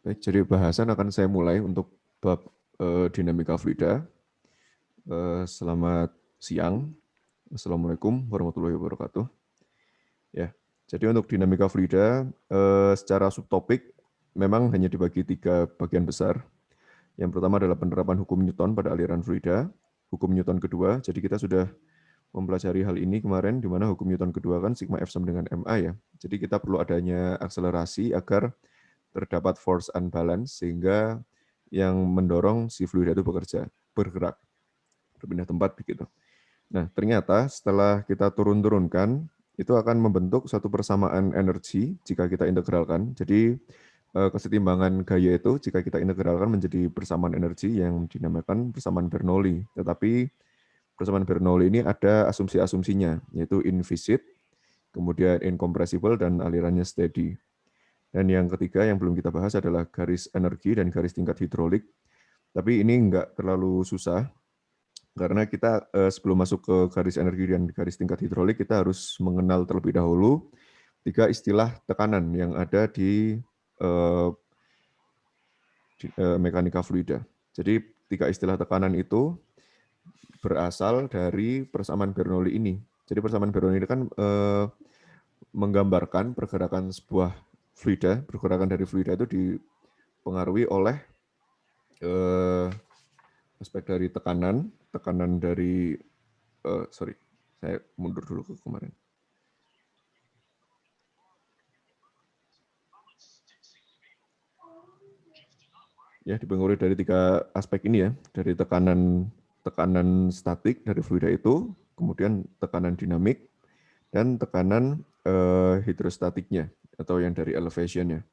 Baik, jadi bahasan akan saya mulai untuk bab dinamika fluida. Selamat siang. Assalamualaikum warahmatullahi wabarakatuh. Ya, jadi untuk dinamika fluida secara subtopik memang hanya dibagi 3 bagian besar. Yang pertama adalah penerapan hukum Newton pada aliran fluida. Hukum Newton kedua, jadi kita sudah mempelajari hal ini kemarin, di mana hukum Newton kedua kan sigma F sama dengan ma ya. Jadi kita perlu adanya akselerasi agar terdapat force unbalance sehingga yang mendorong si fluida itu bergerak, berpindah tempat begitu. Nah, ternyata setelah kita turun-turunkan, itu akan membentuk satu persamaan energi jika kita integralkan. Jadi kesetimbangan gaya itu jika kita integralkan menjadi persamaan energi yang dinamakan persamaan Bernoulli. Tetapi persamaan Bernoulli ini ada asumsi-asumsinya, yaitu inviscid, kemudian incompressible, dan alirannya steady. Dan yang ketiga yang belum kita bahas adalah garis energi dan garis tingkat hidrolik. Tapi ini enggak terlalu susah, karena kita sebelum masuk ke garis energi dan garis tingkat hidrolik, kita harus mengenal terlebih dahulu 3 istilah tekanan yang ada di mekanika fluida. Jadi 3 istilah tekanan itu berasal dari persamaan Bernoulli ini. Jadi persamaan Bernoulli ini kan menggambarkan pergerakan sebuah fluida, pergerakan dari fluida itu dipengaruhi oleh aspek dari tekanan dari saya mundur dulu ke kemarin. Ya, dipengaruhi dari 3 aspek ini ya, dari tekanan statik dari fluida itu, kemudian tekanan dinamik, dan tekanan hidrostatiknya atau yang dari elevation-nya.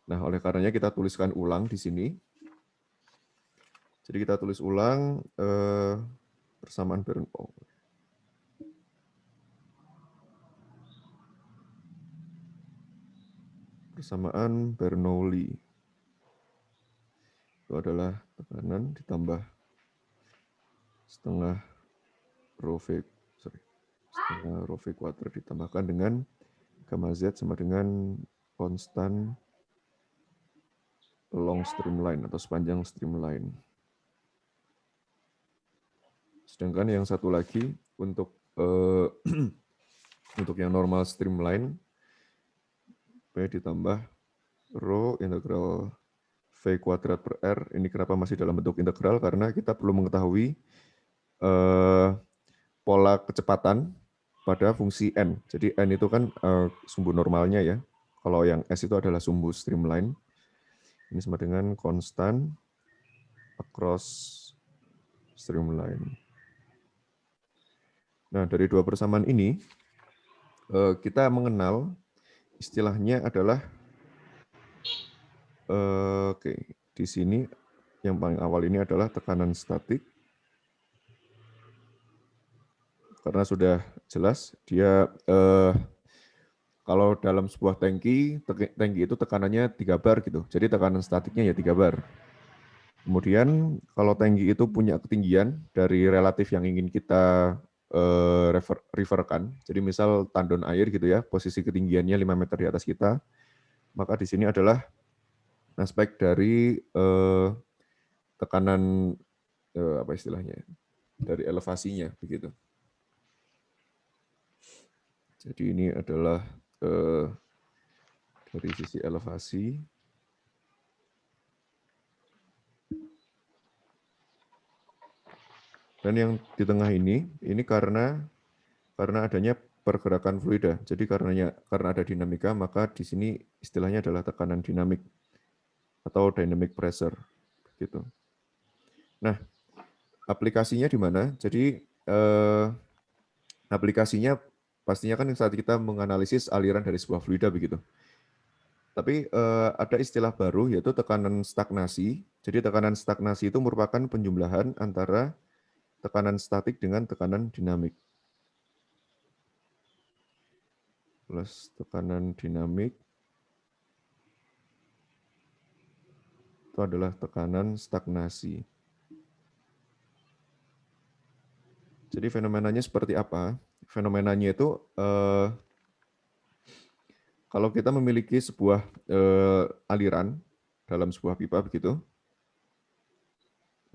Nah, oleh karenanya kita tuliskan ulang di sini. Jadi kita tulis ulang persamaan Bernoulli. Persamaan Bernoulli itu adalah tekanan ditambah setengah rho V kuadrat ditambahkan dengan gamma Z sama dengan konstan long streamline atau sepanjang streamline. Sedangkan yang satu lagi untuk untuk yang normal streamline P ditambah rho integral V kuadrat per R. Ini kenapa masih dalam bentuk integral? Karena kita perlu mengetahui pola kecepatan pada fungsi N. Jadi N itu kan sumbu normalnya ya. Kalau yang S itu adalah sumbu streamline. Ini sama dengan konstan across streamline. Nah, dari 2 persamaan ini, kita mengenal istilahnya adalah, di sini yang paling awal ini adalah tekanan statik. Karena sudah jelas dia kalau dalam sebuah tangki itu tekanannya 3 bar gitu. Jadi tekanan statiknya ya 3 bar. Kemudian kalau tangki itu punya ketinggian dari relatif yang ingin kita referkan. Jadi misal tandon air gitu ya, posisi ketinggiannya 5 meter di atas kita, maka di sini adalah aspek dari tekanan apa istilahnya? Dari elevasinya begitu. Jadi ini adalah dari sisi elevasi. Dan yang di tengah ini karena adanya pergerakan fluida. Jadi karena ada dinamika, maka di sini istilahnya adalah tekanan dinamik atau dynamic pressure gitu. Nah, aplikasinya di mana? Jadi aplikasinya pastinya kan saat kita menganalisis aliran dari sebuah fluida begitu. Tapi ada istilah baru yaitu tekanan stagnasi. Jadi tekanan stagnasi itu merupakan penjumlahan antara tekanan statik dengan tekanan dinamik. Plus tekanan dinamik itu adalah tekanan stagnasi. Jadi fenomenanya seperti apa? Fenomenanya itu kalau kita memiliki sebuah aliran dalam sebuah pipa begitu.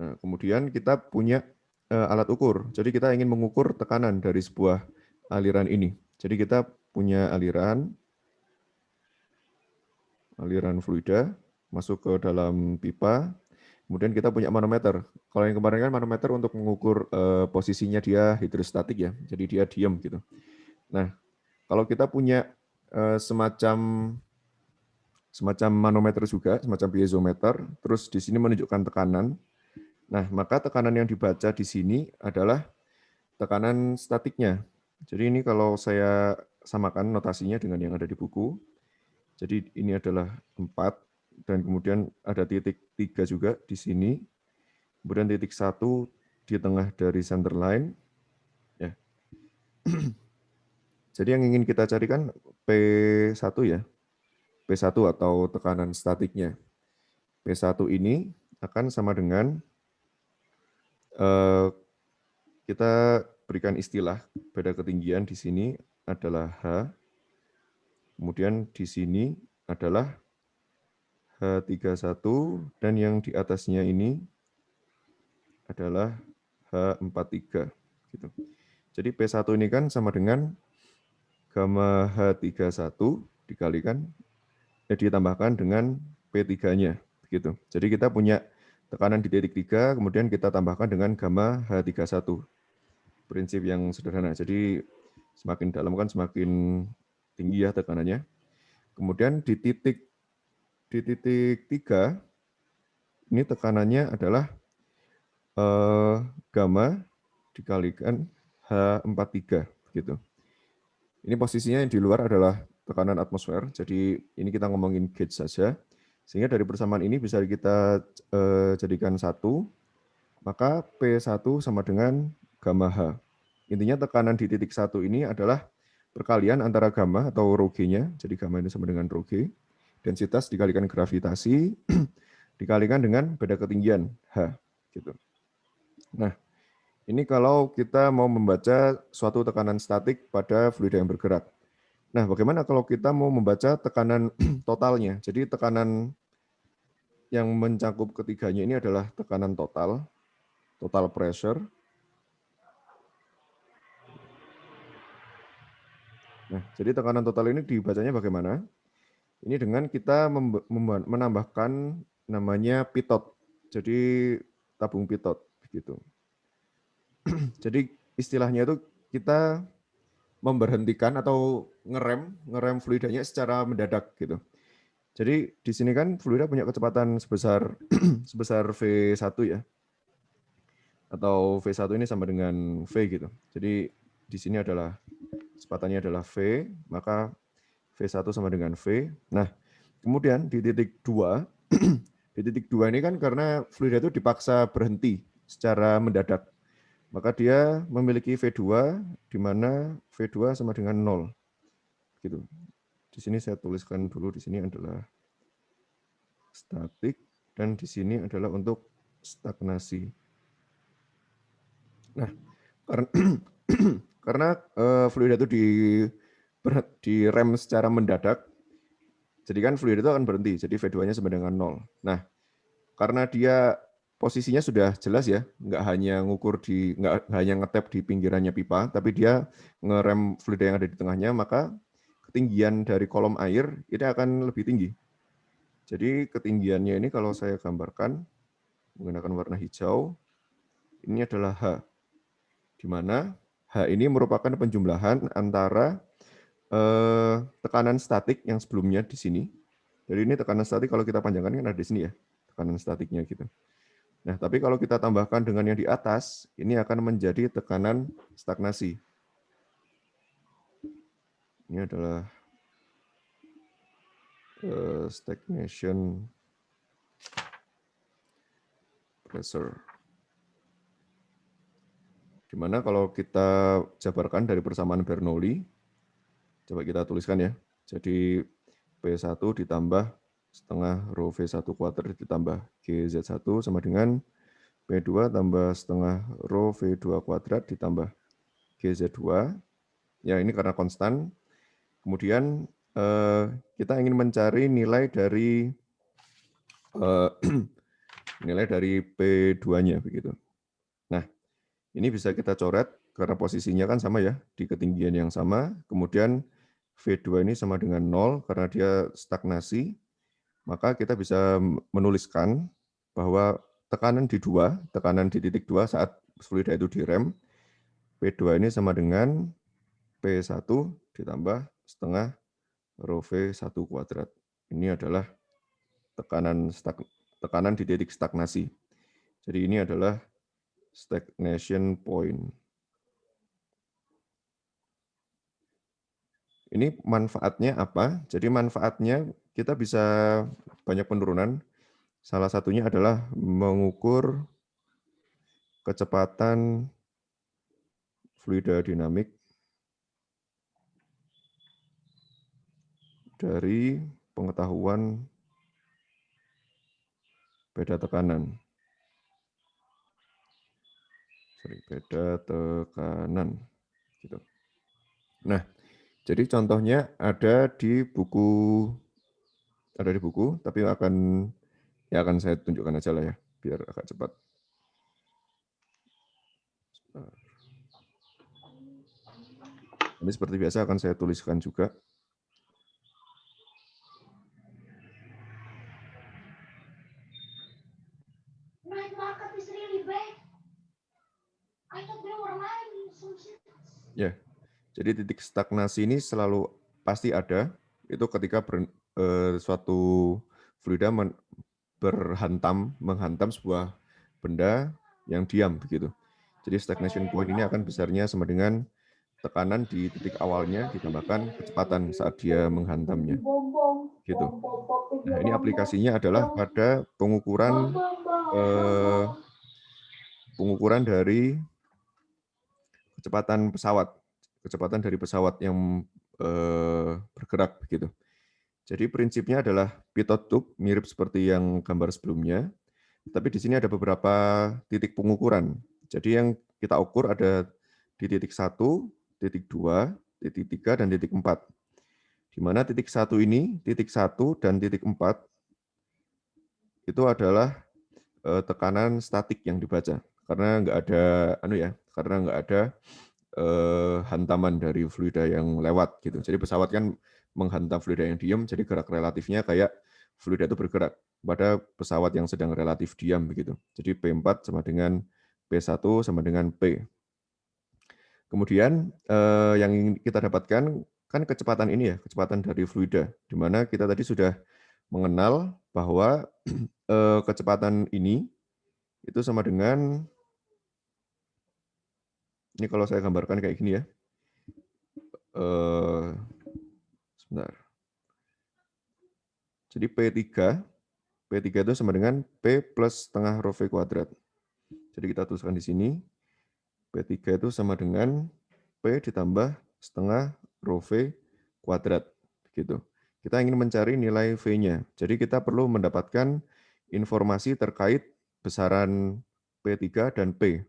Nah, kemudian kita punya alat ukur. Jadi kita ingin mengukur tekanan dari sebuah aliran ini. Jadi kita punya aliran fluida masuk ke dalam pipa. Kemudian kita punya manometer. Kalau yang kemarin kan manometer untuk mengukur posisinya dia hidrostatik ya. Jadi dia diam gitu. Nah, kalau kita punya semacam manometer juga, semacam piezometer, terus di sini menunjukkan tekanan. Nah, maka tekanan yang dibaca di sini adalah tekanan statiknya. Jadi ini kalau saya samakan notasinya dengan yang ada di buku. Jadi ini adalah 4, dan kemudian ada titik 3 juga di sini. Kemudian titik 1 di tengah dari center line. Ya. Jadi yang ingin kita carikan P1 ya. P1 atau tekanan statiknya. P1 ini akan sama dengan kita berikan istilah beda ketinggian di sini adalah H. Kemudian di sini adalah H31 dan yang di atasnya ini adalah H43 gitu. Jadi P1 ini kan sama dengan gamma H31 dikalikan ditambahkan dengan P3-nya begitu. Jadi kita punya tekanan di titik 3 kemudian kita tambahkan dengan gamma H31. Prinsip yang sederhana. Jadi semakin dalam kan semakin tinggi ya tekanannya. Kemudian di titik 3 ini tekanannya adalah gamma dikalikan H43 gitu. Ini posisinya yang di luar adalah tekanan atmosfer. Jadi ini kita ngomongin gauge saja. Sehingga dari persamaan ini bisa kita jadikan 1, maka P1 sama dengan gamma H. Intinya tekanan di titik 1 ini adalah perkalian antara gamma atau rho G-nya. Jadi gamma ini sama dengan rho G. Densitas dikalikan gravitasi dikalikan dengan beda ketinggian H gitu. Nah, ini kalau kita mau membaca suatu tekanan statik pada fluida yang bergerak. Nah, bagaimana kalau kita mau membaca tekanan totalnya? Jadi tekanan yang mencakup ketiganya ini adalah tekanan total pressure. Nah, jadi tekanan total ini dibacanya bagaimana? Ini dengan kita menambahkan namanya pitot. Jadi tabung pitot begitu. Jadi istilahnya itu kita memberhentikan atau ngerem fluidanya secara mendadak gitu. Jadi di sini kan fluida punya kecepatan sebesar V1 ya. Atau V1 ini sama dengan V gitu. Jadi di sini adalah kecepatannya adalah V, maka V1 sama dengan V. Nah, kemudian di titik 2, di titik 2 ini kan karena fluida itu dipaksa berhenti secara mendadak. Maka dia memiliki V2 di mana V2 sama dengan 0. Gitu. Di sini saya tuliskan dulu, di sini adalah statik dan di sini adalah untuk stagnasi. Nah, karena fluida itu direm secara mendadak, jadi kan fluida itu akan berhenti, jadi V2-nya sama dengan 0. Nah, karena dia posisinya sudah jelas ya, nggak hanya ngetap di pinggirannya pipa, tapi dia ngerem fluida yang ada di tengahnya, maka ketinggian dari kolom air ini akan lebih tinggi. Jadi ketinggiannya ini kalau saya gambarkan menggunakan warna hijau, ini adalah H, di mana H ini merupakan penjumlahan antara tekanan statik yang sebelumnya di sini. Jadi ini tekanan statik kalau kita panjangkan kan ada di sini ya, tekanan statiknya gitu. Nah, tapi kalau kita tambahkan dengan yang di atas, ini akan menjadi tekanan stagnasi. Ini adalah stagnation pressure. Dimana kalau kita jabarkan dari persamaan Bernoulli, coba kita tuliskan ya. Jadi P1 ditambah setengah rho V1 kuadrat ditambah GZ1 sama dengan P2 tambah setengah rho V2 kuadrat ditambah GZ2. Ya, ini karena konstan. Kemudian kita ingin mencari nilai dari nilai dari P2-nya begitu. Nah, ini bisa kita coret karena posisinya kan sama ya, di ketinggian yang sama. Kemudian V2 ini sama dengan 0 karena dia stagnasi. Maka kita bisa menuliskan bahwa tekanan di titik 2 saat fluida itu direm, P2 ini sama dengan P1 ditambah setengah rho V1 kuadrat. Ini adalah tekanan di titik stagnasi. Jadi ini adalah stagnation point. Ini manfaatnya apa? Jadi manfaatnya kita bisa banyak penurunan. Salah satunya adalah mengukur kecepatan fluida dinamik dari pengetahuan beda tekanan. Beda tekanan. Gitu. Nah, jadi contohnya ada di buku, tapi akan saya tunjukkan aja lah ya, biar agak cepat. Ini seperti biasa akan saya tuliskan juga. Ya, jadi titik stagnasi ini selalu pasti ada. Itu ketika suatu fluida menghantam sebuah benda yang diam begitu. Jadi stagnation point ini akan besarnya sama dengan tekanan di titik awalnya ditambahkan kecepatan saat dia menghantamnya. Gitu. Nah, ini aplikasinya adalah pada pengukuran dari kecepatan dari pesawat yang bergerak begitu. Jadi prinsipnya adalah pitot tube, mirip seperti yang gambar sebelumnya, tapi di sini ada beberapa titik pengukuran. Jadi yang kita ukur ada di titik 1, titik 2, titik 3, dan titik 4. Di mana titik 1 dan titik 4 itu adalah tekanan statik yang dibaca, karena nggak ada hantaman dari fluida yang lewat gitu. Jadi pesawat kan menghantam fluida yang diam, jadi gerak relatifnya kayak fluida itu bergerak pada pesawat yang sedang relatif diam begitu. Jadi P4 sama dengan P1 sama dengan P. Kemudian yang ingin kita dapatkan kan kecepatan ini ya, kecepatan dari fluida, di mana kita tadi sudah mengenal bahwa kecepatan ini itu sama dengan, ini kalau saya gambarkan kayak gini ya. Sebentar. Jadi P3 itu sama dengan P plus setengah rho V kuadrat. Jadi kita tuliskan di sini, P3 itu sama dengan P ditambah setengah rho V kuadrat. Gitu. Kita ingin mencari nilai V-nya. Jadi kita perlu mendapatkan informasi terkait besaran P3 dan P.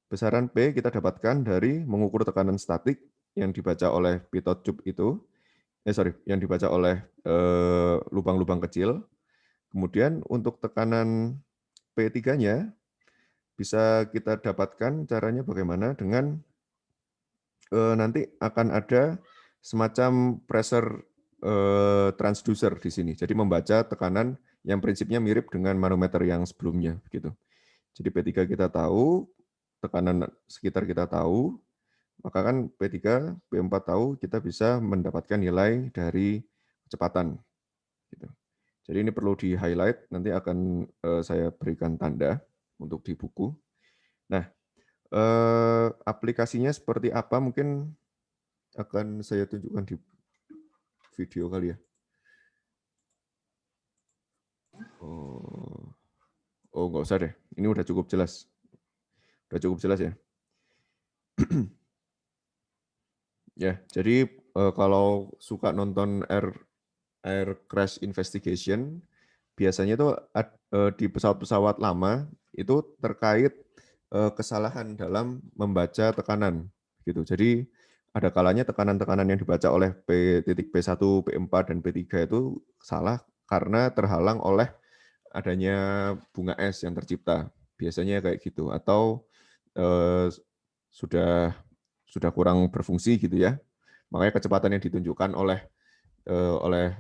Besaran P kita dapatkan dari mengukur tekanan statik yang dibaca oleh pitot tube itu, yang dibaca oleh lubang-lubang kecil. Kemudian untuk tekanan P3-nya bisa kita dapatkan caranya bagaimana dengan nanti akan ada semacam pressure transducer di sini. Jadi membaca tekanan yang prinsipnya mirip dengan manometer yang sebelumnya gitu. Jadi P3 kita tahu, tekanan sekitar kita tahu, maka kan P3, P4 tahu, kita bisa mendapatkan nilai dari kecepatan. Gitu. Jadi ini perlu di-highlight, nanti akan saya berikan tanda untuk di buku. Nah, aplikasinya seperti apa mungkin akan saya tunjukkan di video kali ya. Oh nggak usah deh, ini udah cukup jelas. Udah cukup jelas ya. Ya, jadi kalau suka nonton Air Crash Investigation, biasanya itu di pesawat-pesawat lama itu terkait kesalahan dalam membaca tekanan gitu. Jadi ada kalanya tekanan-tekanan yang dibaca oleh P.P1, P4 dan P3 itu salah karena terhalang oleh adanya bunga es yang tercipta, biasanya kayak gitu. Atau eh, sudah kurang berfungsi gitu ya. Makanya kecepatan yang ditunjukkan oleh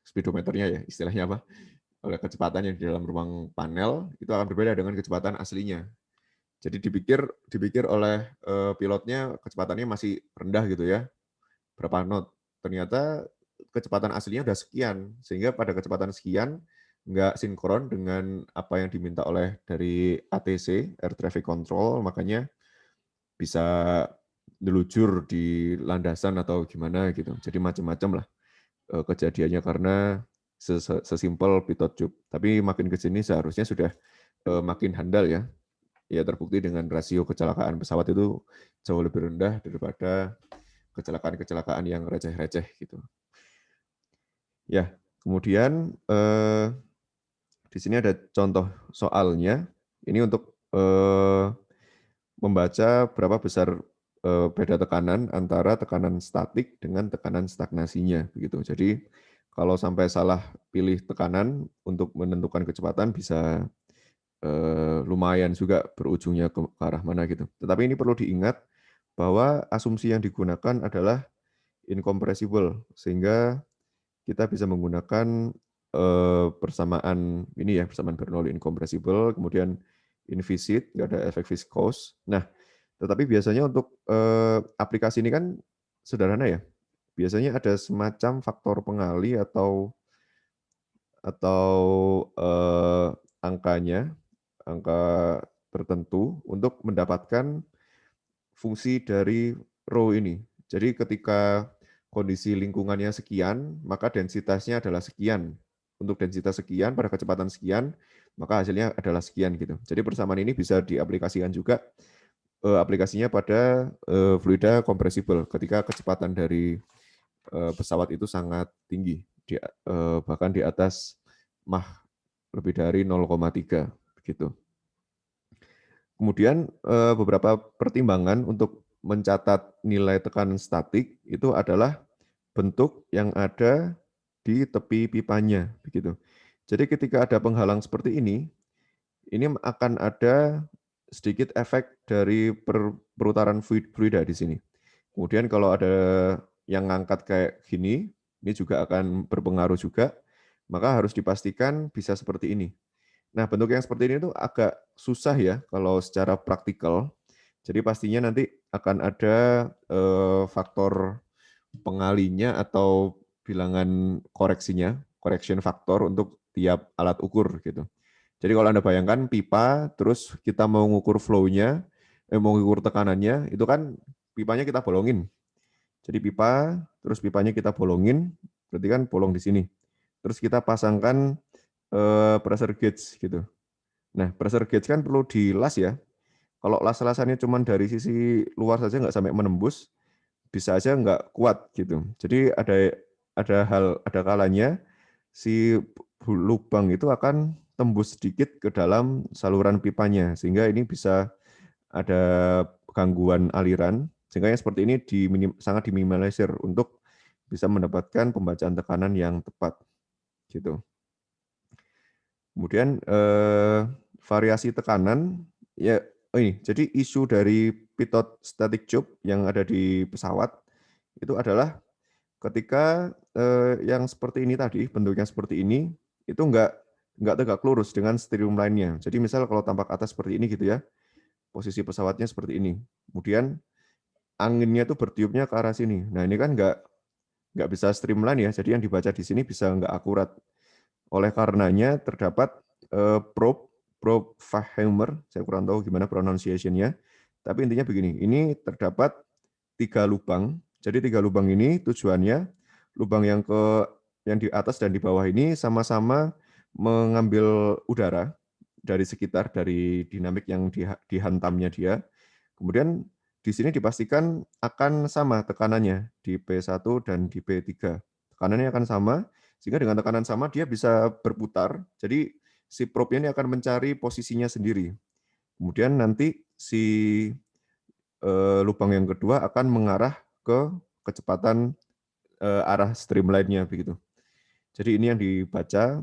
speedometernya ya, istilahnya apa? Oleh kecepatan yang di dalam ruang panel itu akan berbeda dengan kecepatan aslinya. Jadi dipikir oleh pilotnya kecepatannya masih rendah gitu ya, berapa knot. Ternyata kecepatan aslinya udah sekian, sehingga pada kecepatan sekian nggak sinkron dengan apa yang diminta oleh dari ATC, Air Traffic Control, makanya bisa delujur di landasan atau gimana gitu. Jadi macam-macam lah kejadiannya karena sesimpel pitot tube. Tapi makin ke sini seharusnya sudah makin handal ya. Ya terbukti dengan rasio kecelakaan pesawat itu jauh lebih rendah daripada kecelakaan-kecelakaan yang receh-receh gitu. Ya, kemudian di sini ada contoh soalnya. Ini untuk membaca berapa besar beda tekanan antara tekanan statik dengan tekanan stagnasinya begitu. Jadi kalau sampai salah pilih tekanan untuk menentukan kecepatan bisa lumayan juga berujungnya ke arah mana gitu. Tetapi ini perlu diingat bahwa asumsi yang digunakan adalah incompressible sehingga kita bisa menggunakan persamaan ini ya, persamaan Bernoulli incompressible, kemudian invisit, nggak ada efek viskos. Nah, tetapi biasanya untuk aplikasi ini kan sederhana ya. Biasanya ada semacam faktor pengali atau angkanya, angka tertentu untuk mendapatkan fungsi dari rho ini. Jadi ketika kondisi lingkungannya sekian, maka densitasnya adalah sekian. Untuk densitas sekian pada kecepatan sekian, maka hasilnya adalah sekian gitu. Jadi persamaan ini bisa diaplikasikan juga aplikasinya pada fluida compressible ketika kecepatan dari pesawat itu sangat tinggi, bahkan di atas Mach lebih dari 0,3 begitu. Kemudian beberapa pertimbangan untuk mencatat nilai tekanan statik itu adalah bentuk yang ada di tepi pipanya begitu. Jadi ketika ada penghalang seperti ini akan ada sedikit efek dari perputaran fluida di sini. Kemudian kalau ada yang ngangkat kayak gini, ini juga akan berpengaruh juga, maka harus dipastikan bisa seperti ini. Nah, bentuk yang seperti ini tuh agak susah ya kalau secara praktikal. Jadi pastinya nanti akan ada faktor pengalinya atau bilangan koreksinya, correction factor untuk tiap alat ukur gitu. Jadi kalau Anda bayangkan pipa, terus kita mau ngukur flow-nya, mau ngukur tekanannya, itu kan pipanya kita bolongin. Jadi pipa, terus pipanya kita bolongin, berarti kan bolong di sini. Terus kita pasangkan pressure gauge gitu. Nah, pressure gauge kan perlu dilas ya. Kalau las-lasannya cuma dari sisi luar saja nggak sampai menembus, bisa aja nggak kuat gitu. Jadi ada kalanya si lubang itu akan tembus sedikit ke dalam saluran pipanya sehingga ini bisa ada gangguan aliran sehingga yang seperti ini sangat diminimalisir untuk bisa mendapatkan pembacaan tekanan yang tepat gitu. Kemudian variasi tekanan ya ini jadi isu dari pitot static tube yang ada di pesawat itu adalah ketika yang seperti ini tadi bentuknya seperti ini itu nggak tegak lurus dengan streamline-nya. Jadi misal kalau tampak atas seperti ini gitu ya, posisi pesawatnya seperti ini. Kemudian anginnya itu bertiupnya ke arah sini. Nah ini kan nggak bisa streamline ya, jadi yang dibaca di sini bisa nggak akurat. Oleh karenanya terdapat probe Fachheimer, saya kurang tahu gimana pronunciation-nya, tapi intinya begini, ini terdapat 3 lubang. Jadi 3 lubang ini tujuannya lubang yang di atas dan di bawah ini sama-sama mengambil udara dari sekitar dari dinamik yang dihantamnya dia. Kemudian di sini dipastikan akan sama tekanannya di P1 dan di P3. Tekanannya akan sama, sehingga dengan tekanan sama dia bisa berputar. Jadi si probe ini akan mencari posisinya sendiri. Kemudian nanti si lubang yang kedua akan mengarah ke kecepatan arah streamline-nya begitu. Jadi ini yang dibaca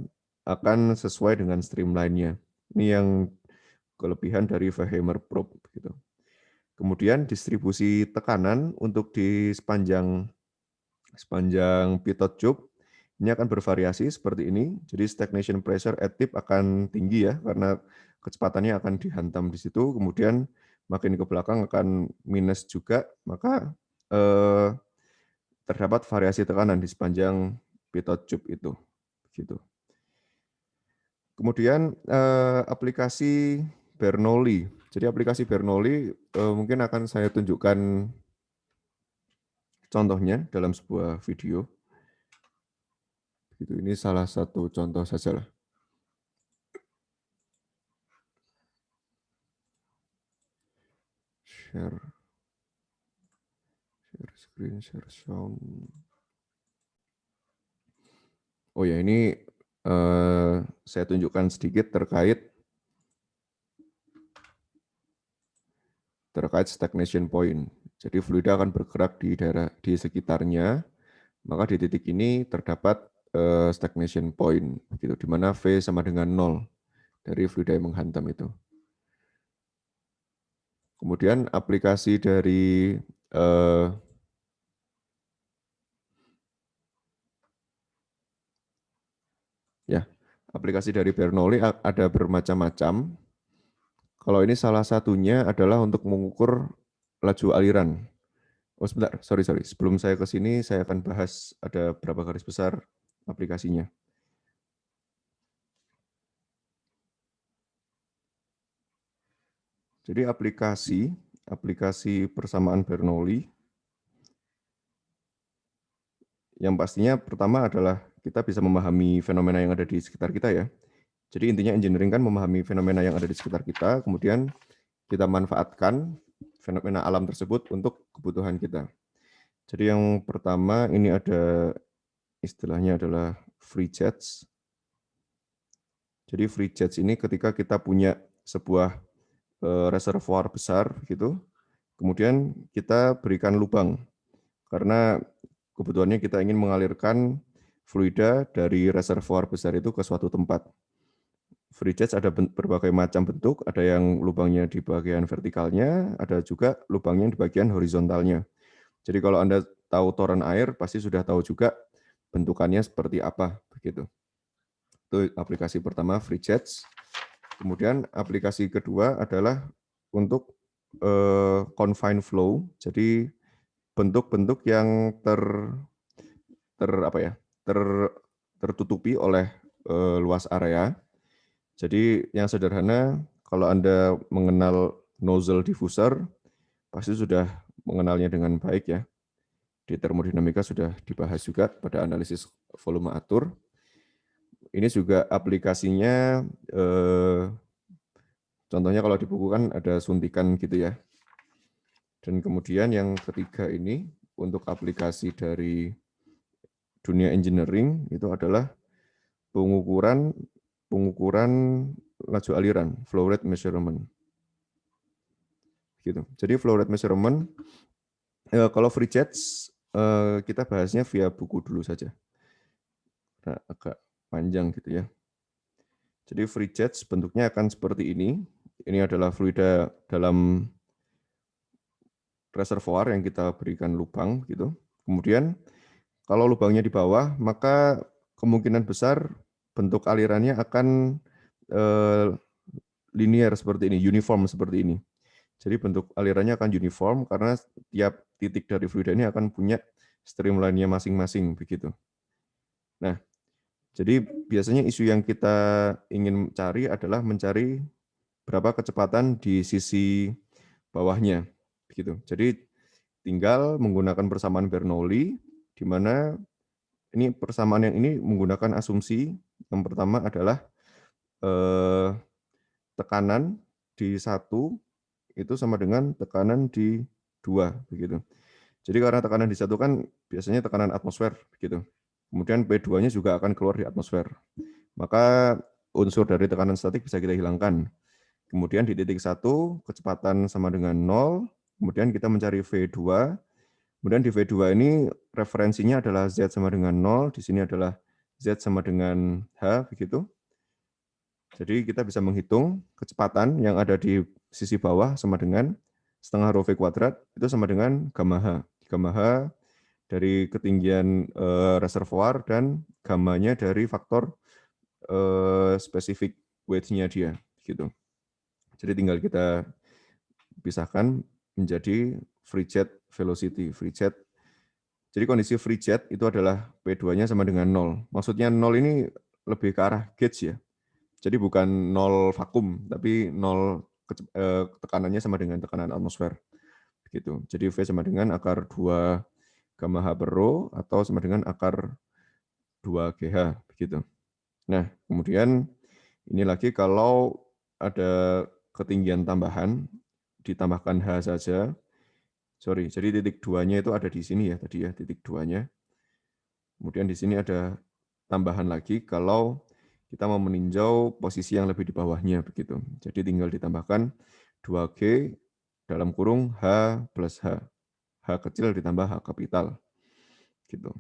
akan sesuai dengan streamline-nya. Ini yang kelebihan dari Weiheimer probe gitu. Kemudian distribusi tekanan untuk di sepanjang pitot tube ini akan bervariasi seperti ini. Jadi stagnation pressure at tip akan tinggi ya karena kecepatannya akan dihantam di situ. Kemudian makin ke belakang akan minus juga, maka terdapat variasi tekanan di sepanjang pitot tube itu. Gitu. Kemudian aplikasi Bernoulli. Jadi aplikasi Bernoulli mungkin akan saya tunjukkan contohnya dalam sebuah video. Ini salah satu contoh saja lah. Share screen, share sound. Oh ya, ini saya tunjukkan sedikit terkait stagnation point. Jadi fluida akan bergerak di sekitarnya, maka di titik ini terdapat stagnation point, gitu, di mana V sama dengan 0 dari fluida yang menghantam itu. Kemudian aplikasi dari aplikasi dari Bernoulli ada bermacam-macam. Kalau ini salah satunya adalah untuk mengukur laju aliran. Oh sebentar, sorry. Sebelum saya ke sini, saya akan bahas ada berapa garis besar aplikasinya. Jadi aplikasi persamaan Bernoulli, yang pastinya pertama adalah kita bisa memahami fenomena yang ada di sekitar kita ya. Jadi intinya engineering kan memahami fenomena yang ada di sekitar kita, kemudian kita manfaatkan fenomena alam tersebut untuk kebutuhan kita. Jadi yang pertama ini ada istilahnya adalah free jets. Jadi free jets ini ketika kita punya sebuah reservoir besar gitu, kemudian kita berikan lubang karena kebutuhannya kita ingin mengalirkan fluida dari reservoir besar itu ke suatu tempat. Free jets ada berbagai macam bentuk, ada yang lubangnya di bagian vertikalnya, ada juga lubangnya di bagian horizontalnya. Jadi kalau Anda tahu toren air, pasti sudah tahu juga bentukannya seperti apa, begitu. Itu aplikasi pertama, free jets. Kemudian aplikasi kedua adalah untuk confined flow, jadi bentuk-bentuk yang tertutupi oleh luas area. Jadi yang sederhana, kalau Anda mengenal nozzle diffuser, pasti sudah mengenalnya dengan baik ya. Di termodinamika sudah dibahas juga pada analisis volume atur. Ini juga aplikasinya, contohnya kalau di buku kan ada suntikan gitu ya. Dan kemudian yang ketiga ini, untuk aplikasi dari dunia engineering, itu adalah pengukuran laju aliran, flow rate measurement. Gitu. Jadi flow rate measurement, kalau free jets, kita bahasnya via buku dulu saja. Nah, agak panjang gitu ya. Jadi free jets bentuknya akan seperti ini. Ini adalah fluida dalam reservoir yang kita berikan lubang gitu. Kemudian kalau lubangnya di bawah, maka kemungkinan besar bentuk alirannya akan linear seperti ini, uniform seperti ini. Jadi bentuk alirannya akan uniform karena tiap titik dari fluida ini akan punya streamline-nya masing-masing begitu. Nah, jadi biasanya isu yang kita ingin cari adalah mencari berapa kecepatan di sisi bawahnya begitu. Jadi tinggal menggunakan persamaan Bernoulli di mana ini persamaan yang ini menggunakan asumsi yang pertama adalah tekanan di 1 itu sama dengan tekanan di 2 begitu. Jadi karena tekanan di 1 kan biasanya tekanan atmosfer begitu. Kemudian P2-nya juga akan keluar di atmosfer. Maka unsur dari tekanan statik bisa kita hilangkan. Kemudian di titik 1 kecepatan sama dengan 0, kemudian kita mencari V2. Kemudian di V2 ini referensinya adalah Z sama dengan 0, di sini adalah Z sama dengan H begitu. Jadi kita bisa menghitung kecepatan yang ada di sisi bawah sama dengan setengah rho V kuadrat itu sama dengan gamma H. Gamma H dari ketinggian reservoir dan gammanya dari faktor spesifik weight-nya dia gitu. Jadi tinggal kita pisahkan menjadi free jet velocity. Free jet. Jadi kondisi free jet itu adalah P2-nya sama dengan 0. Maksudnya 0 ini lebih ke arah gauge ya. Jadi bukan 0 vakum, tapi 0 tekanannya sama dengan tekanan atmosfer. Gitu. Jadi V sama dengan akar 2 gamma H per rho atau sama dengan akar 2 GH. Begitu. Nah, kemudian ini lagi kalau ada ketinggian tambahan, ditambahkan H saja. Sorry, jadi titik 2-nya itu ada di sini ya tadi ya, titik 2-nya. Kemudian di sini ada tambahan lagi kalau kita mau meninjau posisi yang lebih di bawahnya begitu. Jadi tinggal ditambahkan 2G dalam kurung H plus H. H kecil ditambah H kapital. Gitu.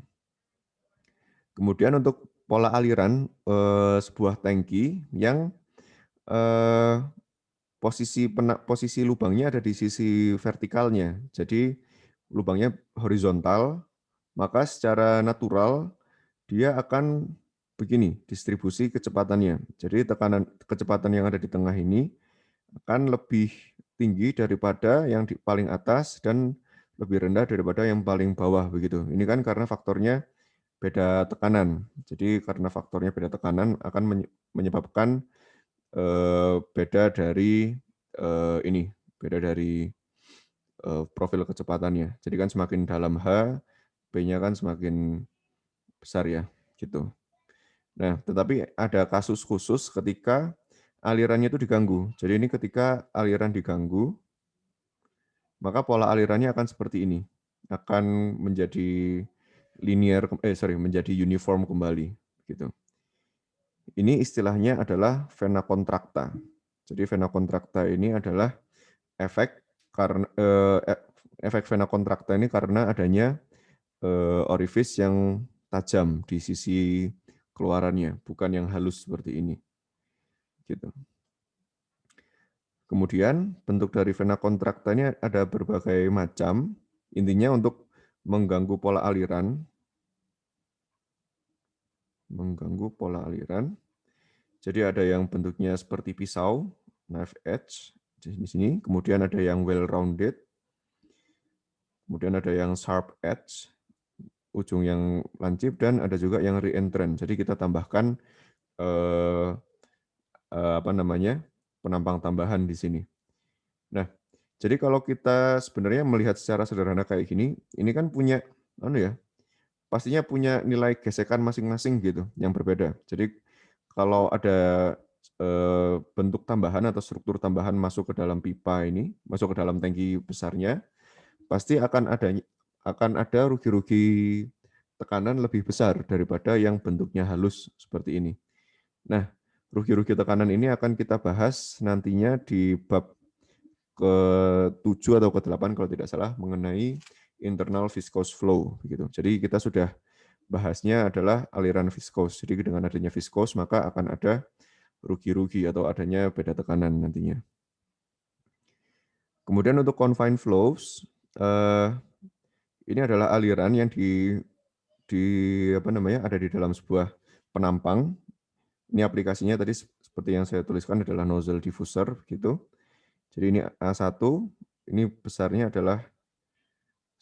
Kemudian untuk pola aliran sebuah tangki yang posisi lubangnya ada di sisi vertikalnya. Jadi lubangnya horizontal, maka secara natural dia akan begini distribusi kecepatannya. Jadi kecepatan yang ada di tengah ini akan lebih tinggi daripada yang di paling atas dan lebih rendah daripada yang paling bawah begitu. Ini kan karena faktornya beda tekanan. Jadi karena faktornya beda tekanan akan menyebabkan beda dari profil kecepatannya. Jadi kan semakin dalam H, B-nya kan semakin besar ya, gitu. Nah, tetapi ada kasus khusus ketika alirannya itu diganggu. Jadi ini ketika aliran diganggu, maka pola alirannya akan seperti ini. Akan menjadi menjadi uniform kembali, gitu. Ini istilahnya adalah vena contracta. Jadi vena contracta ini adalah efek vena contracta ini karena adanya orifice yang tajam di sisi keluarannya, bukan yang halus seperti ini. Gitu. Kemudian bentuk dari vena contracta ini ada berbagai macam. Intinya untuk mengganggu pola aliran. Jadi ada yang bentuknya seperti pisau, knife edge di sini. Kemudian ada yang well rounded. Kemudian ada yang sharp edge, ujung yang lancip, dan ada juga yang reentrant. Jadi kita tambahkan penampang tambahan di sini. Nah, jadi kalau kita sebenarnya melihat secara sederhana kayak gini, ini kan punya pastinya punya nilai gesekan masing-masing gitu yang berbeda. Jadi kalau ada bentuk tambahan atau struktur tambahan masuk ke dalam pipa ini, masuk ke dalam tangki besarnya, pasti akan ada rugi-rugi tekanan lebih besar daripada yang bentuknya halus seperti ini. Nah, rugi-rugi tekanan ini akan kita bahas nantinya di bab ke-7 atau ke-8 kalau tidak salah mengenai internal viscous flow begitu. Jadi kita sudah bahasnya adalah aliran viskos. Jadi dengan adanya viskos maka akan ada rugi-rugi atau adanya beda tekanan nantinya. Kemudian untuk confined flows, ini adalah aliran yang ada di dalam sebuah penampang. Ini aplikasinya tadi seperti yang saya tuliskan adalah nozzle diffuser gitu. Jadi ini A1, ini besarnya adalah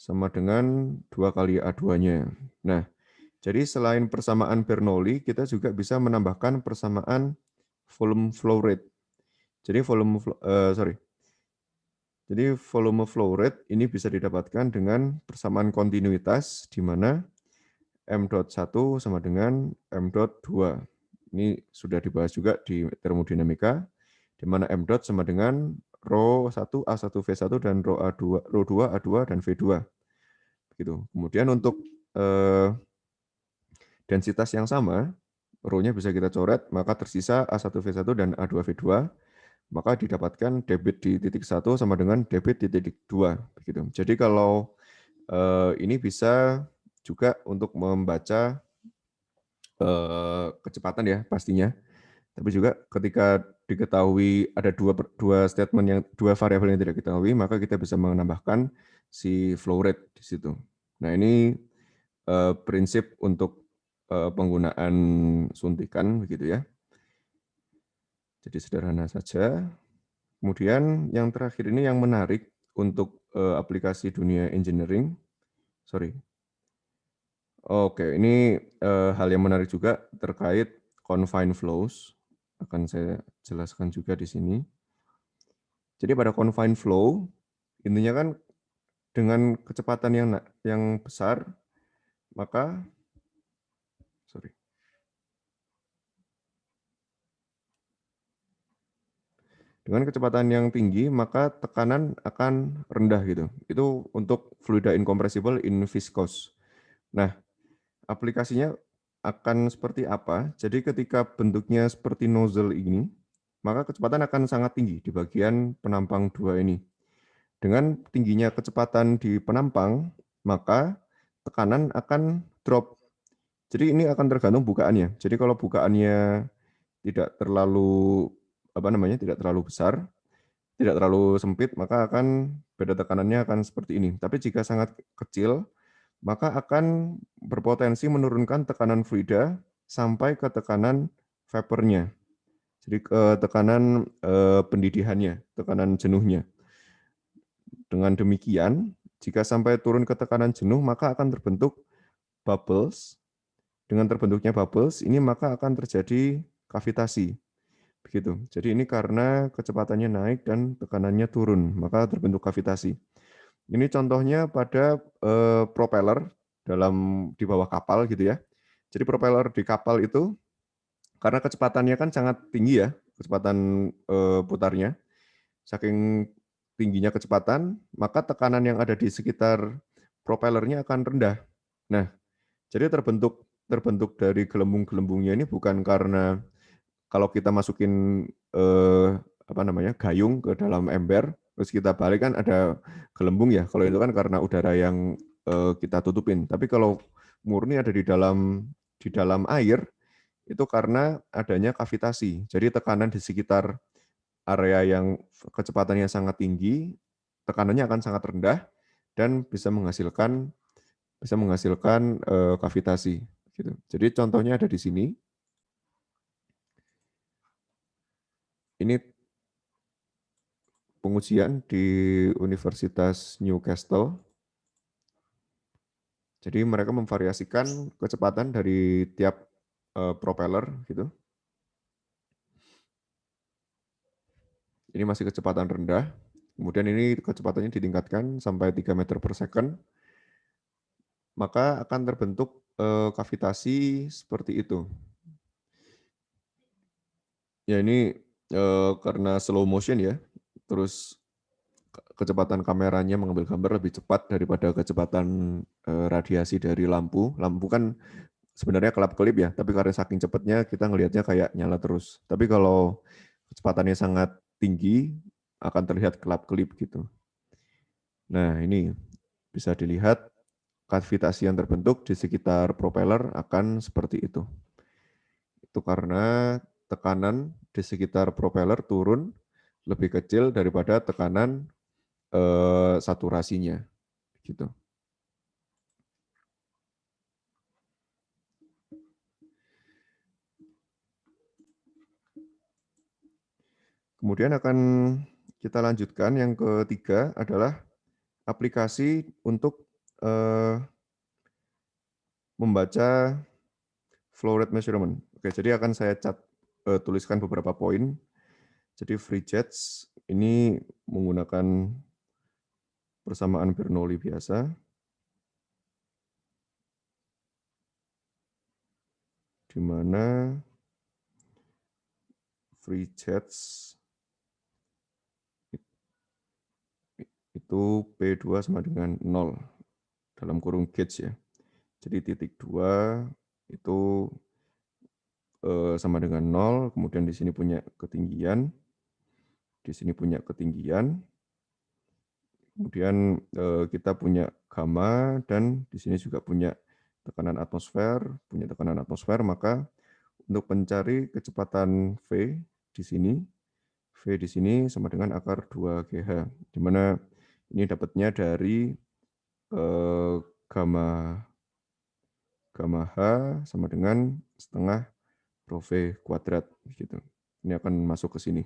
sama dengan 2 kali A2-nya. Nah, jadi selain persamaan Bernoulli, kita juga bisa menambahkan persamaan volume flow rate. Jadi volume flow rate ini bisa didapatkan dengan persamaan kontinuitas di mana M.1 sama dengan M.2. Ini sudah dibahas juga di termodinamika, di mana M. sama dengan Rho 1, A1, V1, dan Rho 2, A2, dan V2. Begitu. Kemudian untuk densitas yang sama, Rho-nya bisa kita coret, maka tersisa A1V1 dan A2V2, maka didapatkan debit di titik 1 sama dengan debit di titik 2. Begitu. Jadi kalau ini bisa juga untuk membaca kecepatan ya pastinya. Tapi juga ketika diketahui ada dua variabel yang tidak diketahui, maka kita bisa menambahkan si flow rate di situ. Nah, ini prinsip untuk penggunaan suntikan begitu ya. Jadi sederhana saja. Kemudian yang terakhir ini yang menarik untuk aplikasi dunia engineering. Sorry. Oke, ini hal yang menarik juga terkait confined flows. Akan saya jelaskan juga di sini. Jadi pada confined flow, intinya kan dengan kecepatan yang besar, maka sorry. Dengan kecepatan yang tinggi, maka tekanan akan rendah gitu. Itu untuk fluida incompressible in viscous. Nah, aplikasinya akan seperti apa? Jadi ketika bentuknya seperti nozzle ini, maka kecepatan akan sangat tinggi di bagian penampang dua ini. Dengan tingginya kecepatan di penampang, maka tekanan akan drop. Jadi ini akan tergantung bukaannya. Jadi kalau bukaannya tidak terlalu tidak terlalu besar, tidak terlalu sempit, maka akan beda tekanannya akan seperti ini. Tapi jika sangat kecil, maka akan berpotensi menurunkan tekanan fluida sampai ke tekanan vapornya. Jadi ke tekanan pendidihannya, tekanan jenuhnya. Dengan demikian, jika sampai turun ke tekanan jenuh, maka akan terbentuk bubbles. Dengan terbentuknya bubbles, ini maka akan terjadi kavitasi. Begitu. Jadi ini karena kecepatannya naik dan tekanannya turun, maka terbentuk kavitasi. Ini contohnya pada propeller di bawah kapal gitu ya. Jadi propeller di kapal itu karena kecepatannya kan sangat tinggi ya, kecepatan putarnya. Saking tingginya kecepatan, maka tekanan yang ada di sekitar propellernya akan rendah. Nah, jadi terbentuk dari gelembung-gelembungnya ini bukan karena kalau kita masukin gayung ke dalam ember, terus kita balik kan ada gelembung ya. Kalau itu kan karena udara yang kita tutupin. Tapi kalau murni ada di dalam air, itu karena adanya kavitasi. Jadi tekanan di sekitar area yang kecepatannya sangat tinggi, tekanannya akan sangat rendah dan bisa menghasilkan kavitasi. Gitu. Jadi contohnya ada di sini. Ini pengujian di Universitas Newcastle. Jadi mereka memvariasikan kecepatan dari tiap propeller gitu. Ini masih kecepatan rendah. Kemudian ini kecepatannya ditingkatkan sampai 3 meter per second. Maka akan terbentuk kavitasi seperti itu. Ya ini karena slow motion ya. Terus kecepatan kameranya mengambil gambar lebih cepat daripada kecepatan radiasi dari lampu. Lampu kan sebenarnya kelap-kelip ya, tapi karena saking cepatnya kita ngelihatnya kayak nyala terus. Tapi kalau kecepatannya sangat tinggi, akan terlihat kelap-kelip gitu. Nah ini bisa dilihat kavitasi yang terbentuk di sekitar propeller akan seperti itu. Itu karena tekanan di sekitar propeller turun lebih kecil daripada tekanan saturasinya gitu. Kemudian akan kita lanjutkan yang ketiga adalah aplikasi untuk membaca flow rate measurement. Oke, jadi akan saya tuliskan beberapa poin. Jadi free jets ini menggunakan persamaan Bernoulli biasa, di mana free jets itu P2 sama dengan 0 dalam kurung gauge ya. Jadi titik 2 itu sama dengan 0, kemudian di sini punya ketinggian, di sini punya ketinggian, kemudian kita punya gamma, dan di sini juga punya tekanan atmosfer, maka untuk mencari kecepatan V di sini. V di sini sama dengan akar 2GH, di mana ini dapatnya dari gamma H sama dengan setengah rho V kuadrat. Gitu. Ini akan masuk ke sini.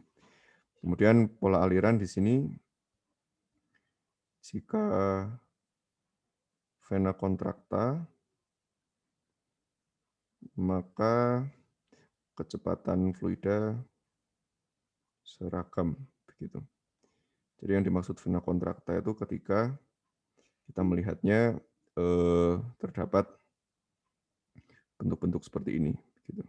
Kemudian pola aliran di sini, jika vena contracta, maka kecepatan fluida seragam. Begitu. Jadi yang dimaksud vena contracta itu ketika kita melihatnya terdapat bentuk-bentuk seperti ini. Gitu.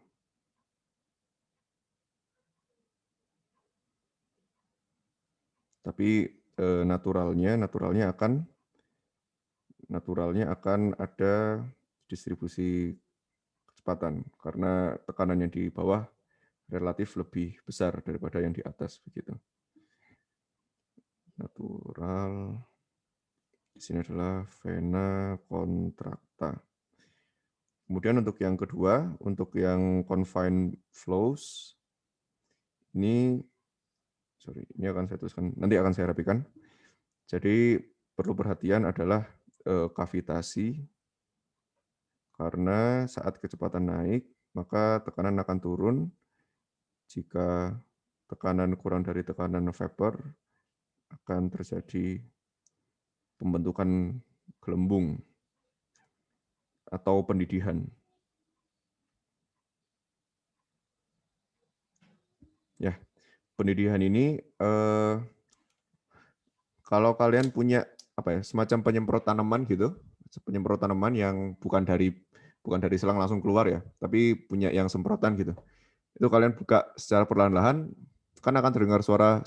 Tapi naturalnya akan ada distribusi kecepatan karena tekanan yang di bawah relatif lebih besar daripada yang di atas, begitu. Natural di sini adalah vena contracta. Kemudian untuk yang kedua, untuk yang confined flows, ini akan saya tuliskan, nanti akan saya rapikan. Jadi perlu perhatian adalah kavitasi, karena saat kecepatan naik, maka tekanan akan turun. Jika tekanan kurang dari tekanan vapor, akan terjadi pembentukan gelembung atau pendidihan. Ya, pendidihan ini kalau kalian punya semacam penyemprot tanaman gitu, penyemprot tanaman yang bukan dari selang langsung keluar ya, tapi punya yang semprotan gitu. Itu kalian buka secara perlahan-lahan, kan akan terdengar suara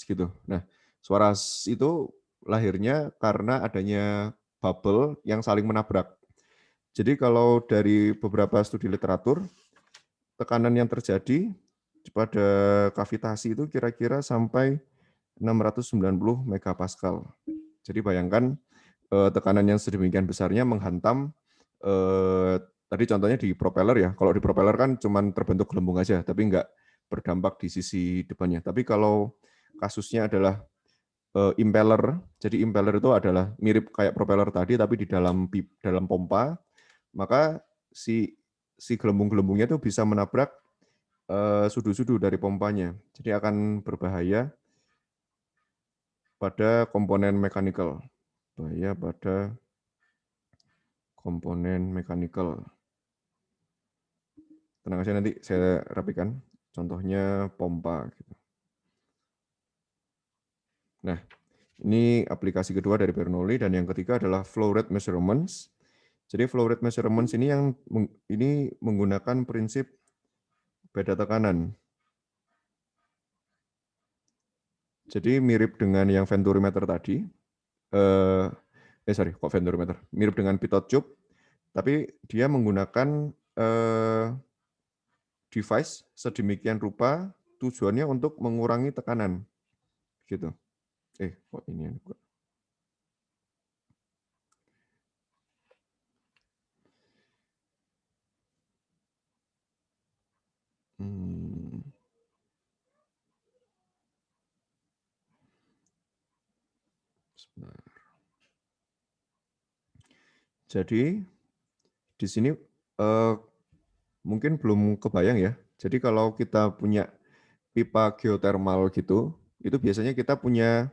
gitu. Nah, suara itu lahirnya karena adanya bubble yang saling menabrak. Jadi kalau dari beberapa studi literatur, tekanan yang terjadi pada kavitasi itu kira-kira sampai 690 megapascal. Jadi bayangkan tekanan yang sedemikian besarnya menghantam, tadi contohnya di propeller ya, kalau di propeller kan cuma terbentuk gelembung aja, tapi nggak berdampak di sisi depannya. Tapi kalau kasusnya adalah impeller, jadi impeller itu adalah mirip kayak propeller tadi, tapi di dalam pompa, maka si gelembung-gelembungnya itu bisa menabrak sudu-sudu dari pompanya. Jadi akan berbahaya pada komponen mechanical. Bahaya pada komponen mechanical. Tenang aja, nanti saya rapikan. Contohnya pompa. Nah, ini aplikasi kedua dari Bernoulli, dan yang ketiga adalah flow rate measurements. Jadi flow rate measurements ini menggunakan prinsip beda tekanan. Jadi mirip dengan yang venturimeter tadi. Kok venturimeter? Mirip dengan pitot tube, tapi dia menggunakan device sedemikian rupa tujuannya untuk mengurangi tekanan. Gitu. Kok ini yang sebentar. Jadi di sini mungkin belum kebayang ya. Jadi kalau kita punya pipa geothermal gitu, itu biasanya kita punya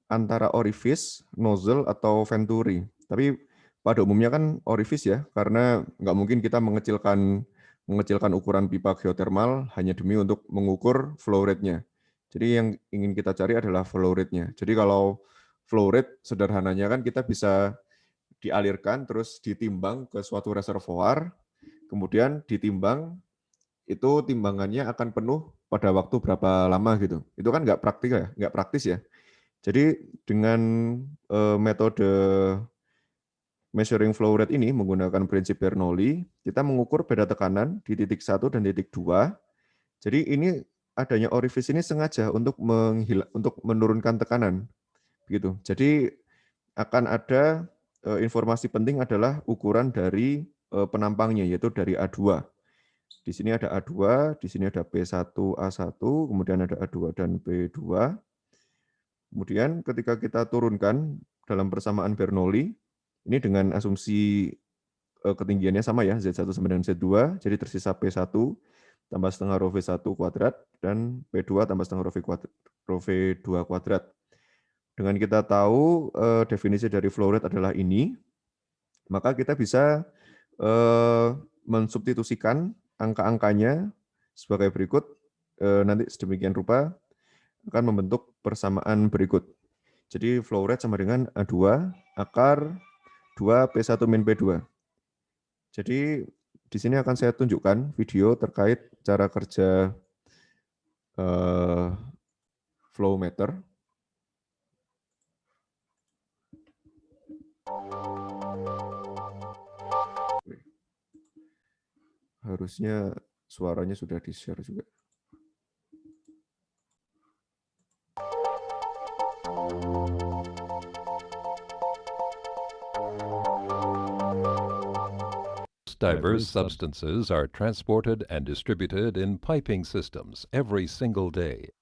antara orifice, nozzle, atau venturi. Tapi pada umumnya kan orifice ya, karena nggak mungkin kita mengecilkan ukuran pipa geothermal hanya demi untuk mengukur flow rate-nya. Jadi yang ingin kita cari adalah flow rate-nya. Jadi kalau flow rate sederhananya kan kita bisa dialirkan terus ditimbang ke suatu reservoir, kemudian ditimbang, itu timbangannya akan penuh pada waktu berapa lama gitu. Itu kan nggak praktis ya. Jadi dengan metode measuring flow rate ini menggunakan prinsip Bernoulli, kita mengukur beda tekanan di titik 1 dan titik 2. Jadi ini adanya orifice ini sengaja untuk menurunkan tekanan. Begitu. Jadi akan ada informasi penting adalah ukuran dari penampangnya, yaitu dari A2. Di sini ada A2, di sini ada P1, A1, kemudian ada A2 dan P2. Kemudian ketika kita turunkan dalam persamaan Bernoulli, ini dengan asumsi ketinggiannya sama ya, Z1 sama dengan Z2, jadi tersisa P1 tambah setengah rho V1 kuadrat, dan P2 tambah setengah rho V2 kuadrat. Dengan kita tahu definisi dari flow rate adalah ini, maka kita bisa mensubstitusikan angka-angkanya sebagai berikut, nanti sedemikian rupa akan membentuk persamaan berikut. Jadi flow rate sama dengan A2 akar 2 P1 min P2. Jadi di sini akan saya tunjukkan video terkait cara kerja flow meter. Harusnya suaranya sudah di-share juga. Diverse substances are transported and distributed in piping systems every single day.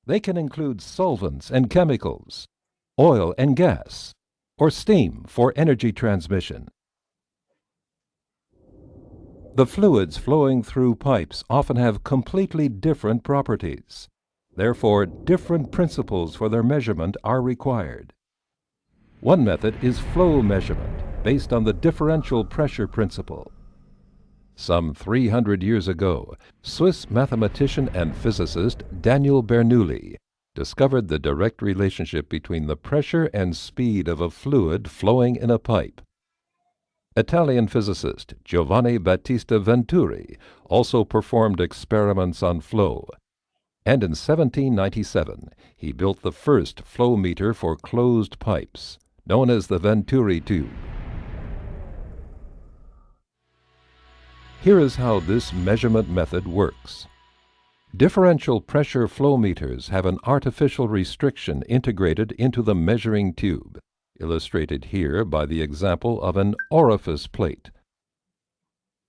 They can include solvents and chemicals, oil and gas, or steam for energy transmission. The fluids flowing through pipes often have completely different properties. Therefore, different principles for their measurement are required. One method is flow measurement, based on the differential pressure principle. Some 300 years ago, Swiss mathematician and physicist Daniel Bernoulli discovered the direct relationship between the pressure and speed of a fluid flowing in a pipe. Italian physicist Giovanni Battista Venturi also performed experiments on flow, and in 1797 he built the first flow meter for closed pipes, known as the Venturi tube. Here is how this measurement method works. Differential pressure flow meters have an artificial restriction integrated into the measuring tube, illustrated here by the example of an orifice plate.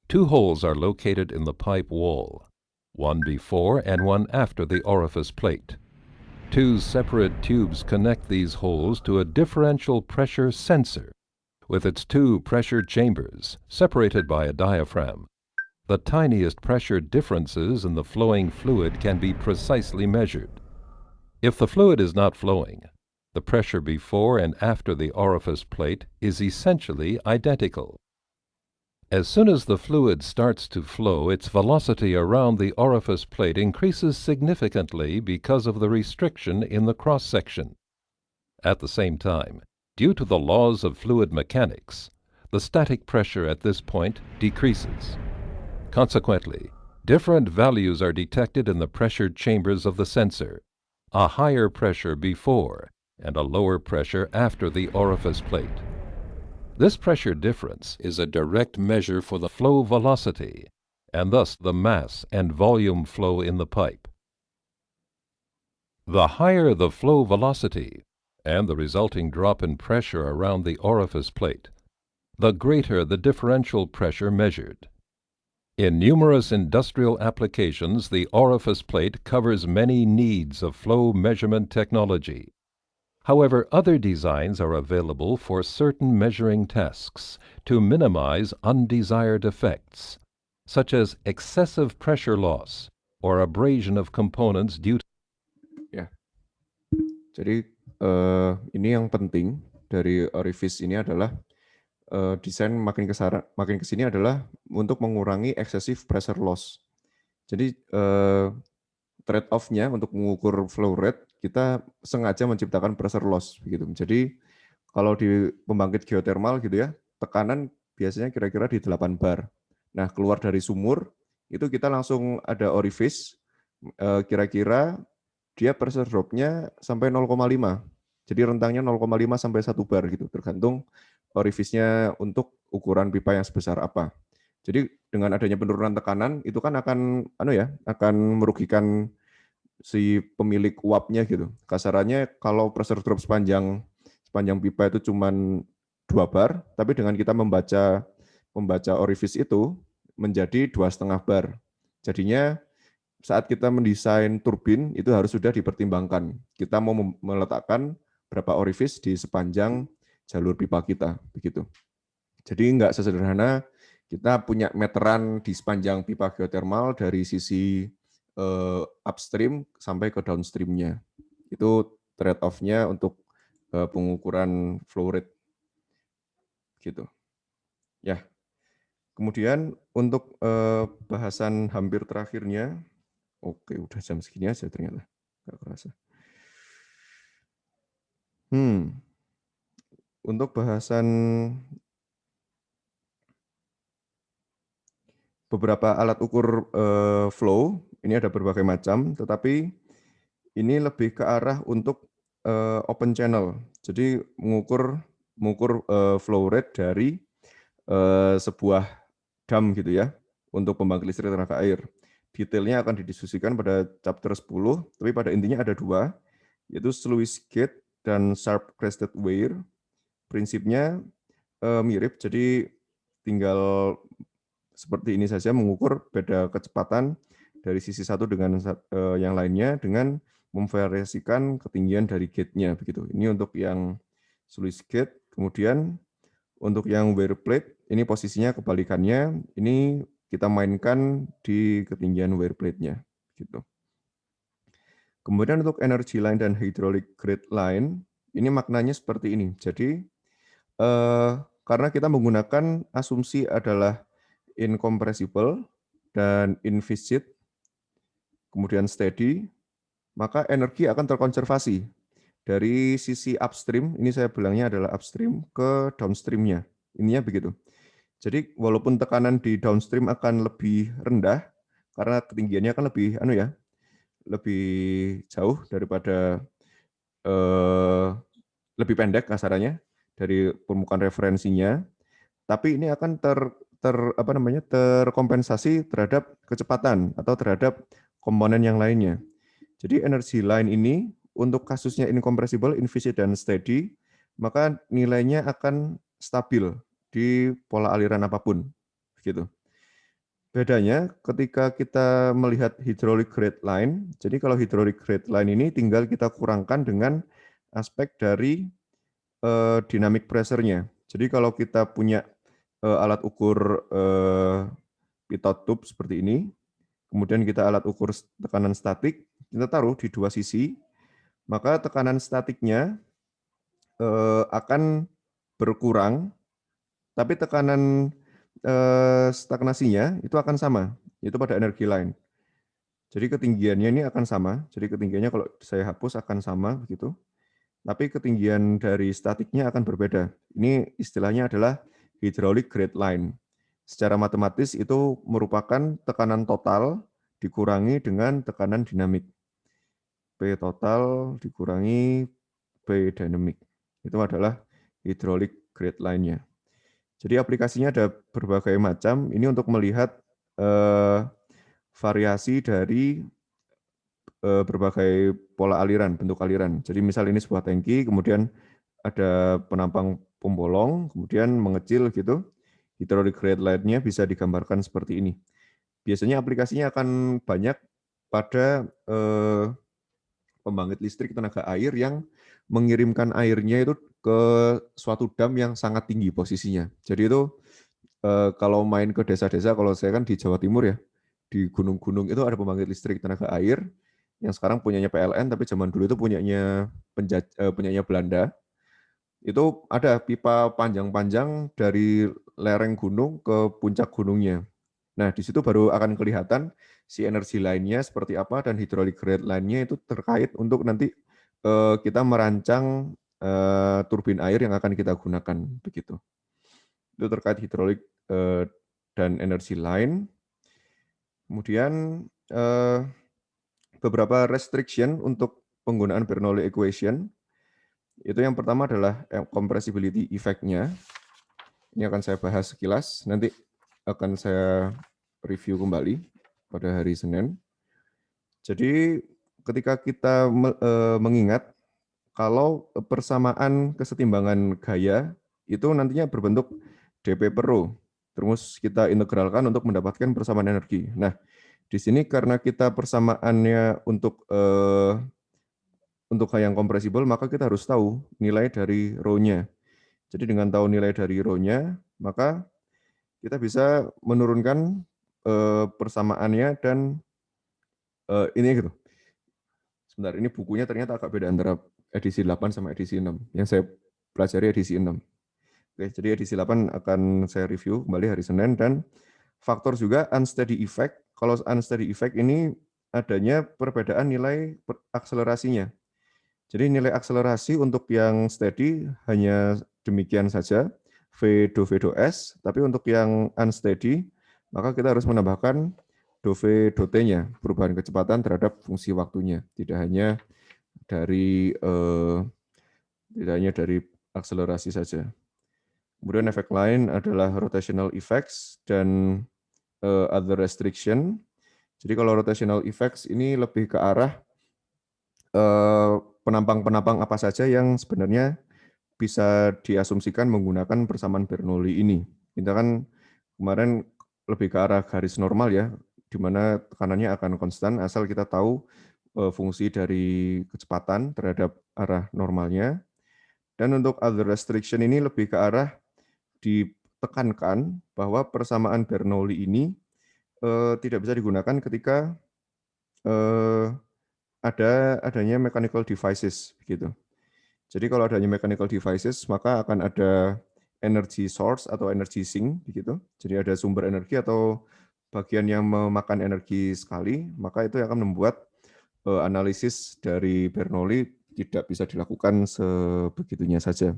Two holes are located in the pipe wall, one before and one after the orifice plate. Two separate tubes connect these holes to a differential pressure sensor with its two pressure chambers separated by a diaphragm. The tiniest pressure differences in the flowing fluid can be precisely measured. If the fluid is not flowing, the pressure before and after the orifice plate is essentially identical. As soon as the fluid starts to flow, its velocity around the orifice plate increases significantly because of the restriction in the cross-section. At the same time, due to the laws of fluid mechanics, the static pressure at this point decreases. Consequently, different values are detected in the pressure chambers of the sensor, a higher pressure before and a lower pressure after the orifice plate. This pressure difference is a direct measure for the flow velocity, and thus the mass and volume flow in the pipe. The higher the flow velocity and the resulting drop in pressure around the orifice plate, the greater the differential pressure measured. In numerous industrial applications, the orifice plate covers many needs of flow measurement technology. However, other designs are available for certain measuring tasks to minimize undesired effects, such as excessive pressure loss or abrasion of components due to... Ya, jadi ini yang penting dari orifice ini adalah desain makin ke sini adalah untuk mengurangi excessive pressure loss. Jadi trade off-nya untuk mengukur flow rate kita sengaja menciptakan pressure loss begitu. Jadi kalau di pembangkit geothermal gitu ya, tekanan biasanya kira-kira di 8 bar. Nah, keluar dari sumur itu kita langsung ada orifice, kira-kira dia pressure drop-nya sampai 0,5. Jadi rentangnya 0,5 sampai 1 bar gitu, tergantung orifice-nya untuk ukuran pipa yang sebesar apa. Jadi dengan adanya penurunan tekanan itu kan akan akan merugikan si pemilik uapnya gitu. Kasarannya kalau pressure drop sepanjang pipa itu cuma 2 bar, tapi dengan kita membaca orifice itu menjadi 2,5 bar. Jadinya saat kita mendesain turbin itu harus sudah dipertimbangkan. Kita mau meletakkan berapa orifice di sepanjang jalur pipa kita, begitu. Jadi nggak sesederhana kita punya meteran di sepanjang pipa geothermal dari sisi upstream sampai ke downstream-nya. Itu trade-off-nya untuk pengukuran flow rate, gitu. Ya. Kemudian untuk bahasan hampir terakhirnya, oke, udah jam segini aja ternyata, nggak kerasa. Untuk bahasan beberapa alat ukur flow, ini ada berbagai macam, tetapi ini lebih ke arah untuk open channel. Jadi mengukur flow rate dari sebuah dam gitu ya, untuk pembangkit listrik tenaga air. Detailnya akan didiskusikan pada chapter 10, tapi pada intinya ada dua, yaitu sluice gate dan sharp crested weir. Prinsipnya mirip, jadi tinggal seperti ini saja, mengukur beda kecepatan dari sisi satu dengan yang lainnya dengan memvariasikan ketinggian dari gate-nya begitu. Ini untuk yang sluice gate. Kemudian untuk yang weir plate ini posisinya kebalikannya. Ini kita mainkan di ketinggian weir plate-nya gitu. Kemudian untuk energy line dan hydraulic grid line ini maknanya seperti ini. Jadi karena kita menggunakan asumsi adalah incompressible dan inviscid, kemudian steady, maka energi akan terkonservasi dari sisi upstream, ini saya bilangnya adalah upstream, ke downstream-nya. Ininya begitu. Jadi walaupun tekanan di downstream akan lebih rendah, karena ketinggiannya akan lebih jauh daripada lebih pendek kasarannya dari permukaan referensinya, tapi ini akan terkompensasi terhadap kecepatan atau terhadap komponen yang lainnya. Jadi energy line ini untuk kasusnya incompressible, inviscid, dan steady, maka nilainya akan stabil di pola aliran apapun. Gitu. Bedanya ketika kita melihat hydraulic grade line, jadi kalau hydraulic grade line ini tinggal kita kurangkan dengan aspek dari dynamic pressure-nya. Jadi kalau kita punya alat ukur pitot tube seperti ini, kemudian kita alat ukur tekanan statik, kita taruh di dua sisi, maka tekanan statiknya akan berkurang, tapi tekanan stagnasinya itu akan sama, itu pada energi line. Jadi ketinggiannya ini akan sama, jadi ketinggiannya kalau saya hapus akan sama begitu, tapi ketinggian dari statiknya akan berbeda. Ini istilahnya adalah hydraulic grade line. Secara matematis itu merupakan tekanan total dikurangi dengan tekanan dinamik. P total dikurangi P dynamic. Itu adalah hydraulic grade line-nya. Jadi aplikasinya ada berbagai macam. Ini untuk melihat variasi dari berbagai pola aliran, bentuk aliran. Jadi misal ini sebuah tangki, kemudian ada penampang pembolong, kemudian mengecil gitu. Hydraulic grade line-nya bisa digambarkan seperti ini. Biasanya aplikasinya akan banyak pada pembangkit listrik tenaga air yang mengirimkan airnya itu ke suatu dam yang sangat tinggi posisinya. Jadi itu kalau main ke desa-desa, kalau saya kan di Jawa Timur ya, di gunung-gunung itu ada pembangkit listrik tenaga air yang sekarang punyanya PLN, tapi zaman dulu itu punyanya Belanda. Itu ada pipa panjang-panjang dari lereng gunung ke puncak gunungnya. Nah, di situ baru akan kelihatan si energi lainnya seperti apa dan hydraulic grade lainnya itu terkait untuk nanti kita merancang turbin air yang akan kita gunakan begitu. Itu terkait hydraulic dan energi line. Kemudian beberapa restriction untuk penggunaan Bernoulli equation. Itu yang pertama adalah compressibility effect-nya. Ini akan saya bahas sekilas, nanti akan saya review kembali pada hari Senin. Jadi ketika kita mengingat kalau persamaan kesetimbangan gaya itu nantinya berbentuk dP per rho, terus kita integralkan untuk mendapatkan persamaan energi. Nah, Di sini karena kita persamaannya untuk yang kompresibel, maka kita harus tahu nilai dari rho-nya. Jadi dengan tahu nilai dari rho-nya, maka kita bisa menurunkan persamaannya dan ini gitu. Sebentar, ini bukunya ternyata agak beda antara edisi 8 sama edisi 6. Yang saya pelajari edisi 6. Oke, jadi edisi 8 akan saya review kembali hari Senin, dan faktor juga unsteady effect. Kalau unsteady effect ini adanya perbedaan nilai akselerasinya. Jadi nilai akselerasi untuk yang steady hanya demikian saja, V do V do S, tapi untuk yang unsteady, maka kita harus menambahkan do V do T-nya, perubahan kecepatan terhadap fungsi waktunya, tidak hanya dari akselerasi saja. Kemudian efek lain adalah rotational effects dan other restriction. Jadi kalau rotational effects ini lebih ke arah penampang-penampang apa saja yang sebenarnya bisa diasumsikan menggunakan persamaan Bernoulli ini. Kita kan kemarin lebih ke arah garis normal ya, di mana tekanannya akan konstan asal kita tahu fungsi dari kecepatan terhadap arah normalnya. Dan untuk other restriction ini lebih ke arah ditekankan bahwa persamaan Bernoulli ini tidak bisa digunakan ketika adanya mechanical devices begitu. Jadi kalau adanya mechanical devices, maka akan ada energy source atau energy sink begitu. Jadi ada sumber energi atau bagian yang memakan energi sekali, maka itu akan membuat analisis dari Bernoulli tidak bisa dilakukan sebegitunya saja.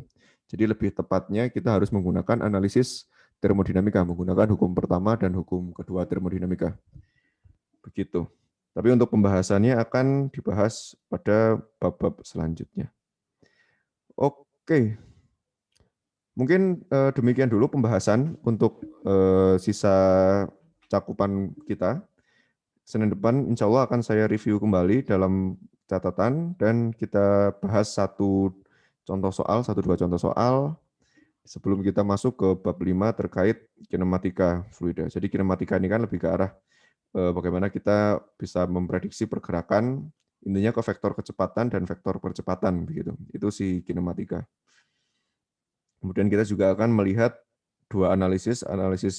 Jadi lebih tepatnya kita harus menggunakan analisis termodinamika, menggunakan hukum pertama dan hukum kedua termodinamika. Begitu. Tapi untuk pembahasannya akan dibahas pada bab-bab selanjutnya. Oke. Mungkin demikian dulu pembahasan untuk sisa cakupan kita. Senin depan insya Allah akan saya review kembali dalam catatan dan kita bahas satu dua contoh soal sebelum kita masuk ke bab 5 terkait kinematika fluida. Jadi kinematika ini kan lebih ke arah bagaimana kita bisa memprediksi pergerakan, intinya ke vektor kecepatan dan vektor percepatan begitu. Itu si kinematika. Kemudian kita juga akan melihat dua analisis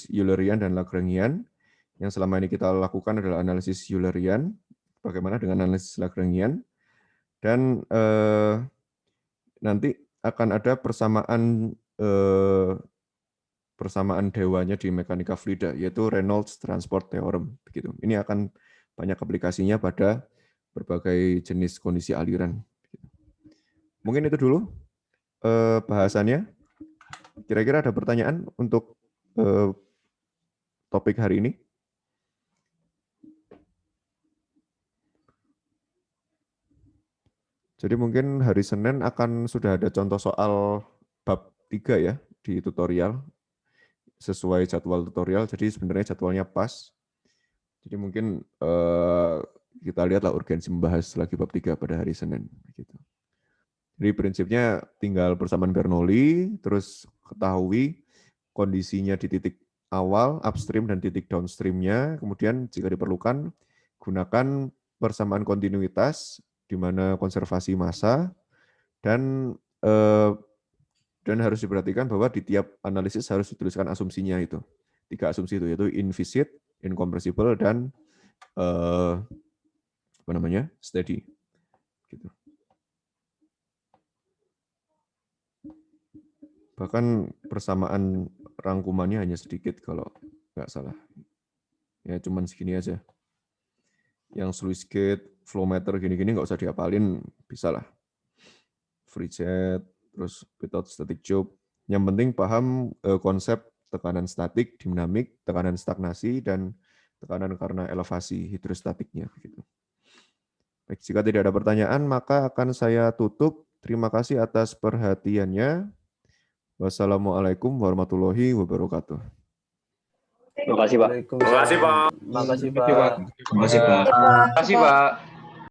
Eulerian dan Lagrangian. Yang selama ini kita lakukan adalah analisis Eulerian, bagaimana dengan analisis Lagrangian, dan nanti akan ada persamaan dewanya di mekanika fluida, yaitu Reynolds Transport Theorem. Begitu. Ini akan banyak aplikasinya pada berbagai jenis kondisi aliran. Mungkin itu dulu bahasannya. Kira-kira ada pertanyaan untuk topik hari ini? Jadi mungkin hari Senin akan sudah ada contoh soal bab 3 ya di tutorial, sesuai jadwal tutorial, jadi sebenarnya jadwalnya pas. Jadi mungkin kita lihatlah urgensi membahas lagi bab 3 pada hari Senin. Jadi prinsipnya tinggal persamaan Bernoulli, terus ketahui kondisinya di titik awal, upstream dan titik downstreamnya, kemudian jika diperlukan, gunakan persamaan kontinuitas, di mana konservasi massa, dan harus diperhatikan bahwa di tiap analisis harus dituliskan asumsinya itu. 3 asumsi itu, yaitu inviscid, incompressible, dan steady. Gitu. Bahkan persamaan rangkumannya hanya sedikit kalau nggak salah. Ya cuman segini aja. Yang sluice gate, flow meter gini-gini nggak usah dihafalin, bisa lah. Free jet, terus without static tube. Yang penting paham konsep tekanan statik, dinamik, tekanan stagnasi, dan tekanan karena elevasi hidrostatiknya. Begitu. Baik, jika tidak ada pertanyaan, maka akan saya tutup. Terima kasih atas perhatiannya. Wassalamualaikum warahmatullahi wabarakatuh. Terima kasih, Pak. Terima kasih, Pak. Terima kasih, Pak. Terima kasih, Pak. Terima kasih, Pak.